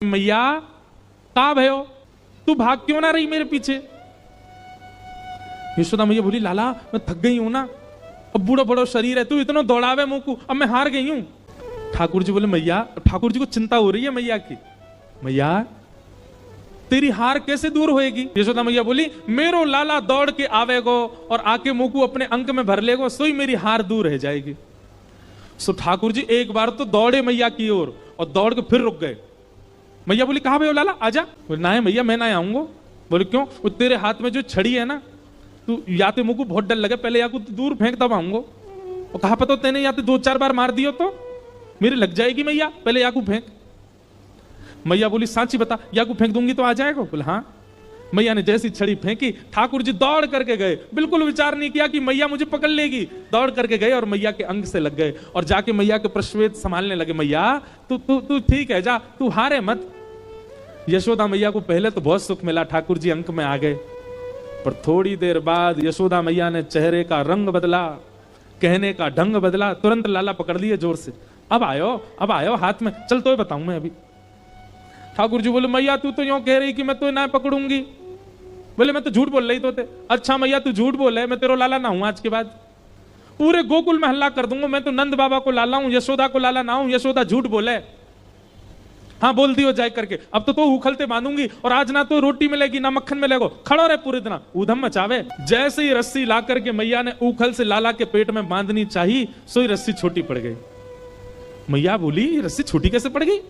मैया कहा भयो, तू भाग क्यों ना रही मेरे पीछे। यशोदा मैया बोली, लाला मैं थक गई हूं ना, अब बूढ़ा बड़ा शरीर है, तू इतना दौड़ावे मुंह को, अब मैं हार गई हूं। ठाकुर जी बोले, मैया, ठाकुर जी को चिंता हो रही है मैया की, मैया तेरी हार कैसे दूर होएगी। यशोदा मैया बोली, मेरो लाला दौड़ के आवेगो और आके मुंह को अपने अंक में भर लेगो, सोई मेरी हार दूर रह जाएगी। सो ठाकुर जी एक बार तो दौड़े मैया की ओर और दौड़ के फिर रुक गए। मैया बोली, कहा भाई लाला आजा। बोले, ना है मैया मैं ना आऊंगा। बोले क्यों। वो तेरे हाथ में जो छड़ी है ना, तू या तो मुझको बहुत डर लगे, पहले या को दूर फेंक तब आऊंगा। और कहा पता तेने या तो 2-4 बार मार दियो तो मेरे लग जाएगी मैया, पहले या को फेंक। मैया बोली, सांची बता, या को फेंक दूंगी तो आ जाएगा। बोले हाँ। मैया ने जैसी छड़ी फेंकी, ठाकुर जी दौड़ करके गए, बिल्कुल विचार नहीं किया कि मैया मुझे पकड़ लेगी। दौड़ करके गए और मैया के अंग से लग गए और जाके मैया के प्रश्वेत संभालने लगे। मैया तू तू तू ठीक है, जा, तू हारे मत। यशोदा मैया को पहले तो बहुत सुख मिला, ठाकुर जी अंक में आ गए, पर थोड़ी देर बाद यशोदा मैया ने चेहरे का रंग बदला, कहने का ढंग बदला, तुरंत लाला पकड़ लिए जोर से। अब आयो हाथ में, चल तो बताऊं मैं अभी। ठाकुर जी बोले, मैया तू तो यूं कह रही कि मैं तो ना पकड़ूंगी। बोले, मैं तो झूठ बोल रही तो थे। अच्छा मैया तू झूठ बोल रहे, मैं तेरा लाला ना हूं आज के बाद, पूरे गोकुल में हल्ला कर दूंगा, मैं तो नंद बाबा को लाला हूं, यशोदा को लाला ना हूं। यशोदा झूठ बोले, हाँ बोल दियो जाए करके। अब तो उखलते बांधूंगी और आज ना तो रोटी मिलेगी ना मक्खन मिलेगा, खड़ो रहे पूरे दिन, ऊधम मचावे। जैसे ही रस्सी ला करके मैया ने उखल से लाला के पेट में बांधनी चाहिए, सोई रस्सी छोटी पड़ गई। मैया बोली, रस्सी छोटी कैसे पड़ गई।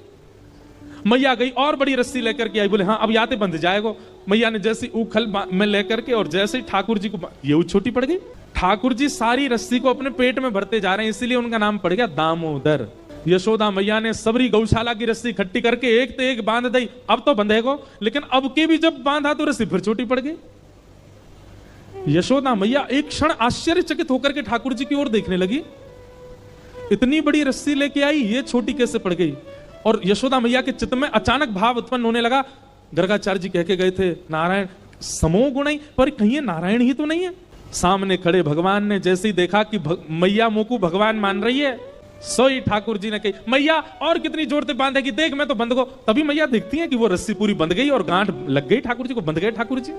मैया गई और बड़ी रस्सी लेकर के आई। बोले हाँ अब याते बंध जाएगा। मैया ने जैसी उखल में लेकर के और जैसे ही ठाकुर जी को, ये छोटी पड़ गई। ठाकुर जी सारी रस्सी को अपने पेट में भरते जा रहे हैं, इसीलिए उनका नाम पड़ गया दामोदर। यशोदा मैया ने सबरी गौशाला की रस्सी इकट्ठी करके एक तो एक बांध दी, अब तो बंधेगो, लेकिन अब के भी जब बांधा तो रस्सी फिर छोटी पड़ गई। यशोदा मैया एक क्षण आश्चर्यचकित होकर के ठाकुर जी की ओर देखने लगी, इतनी बड़ी रस्सी लेके आई, ये छोटी कैसे पड़ गई। और यशोदा मैया के चित्त में अचानक भाव उत्पन्न होने लगा, गर्गाचार्य जी कह के गए थे नारायण समो गुण, पर कहीं ये नारायण ही तो नहीं है। सामने खड़े भगवान ने जैसे ही देखा कि मैया मुंह को भगवान मान रही है, सोई ठाकुर जी ने कही, मैया और कितनी जोर से बांधेगी, देख मैं तो बंध गो। तभी मैया देखती है कि वो रस्सी पूरी बंध गई और गांठ लग गई ठाकुर जी को, बंध गए ठाकुर जी।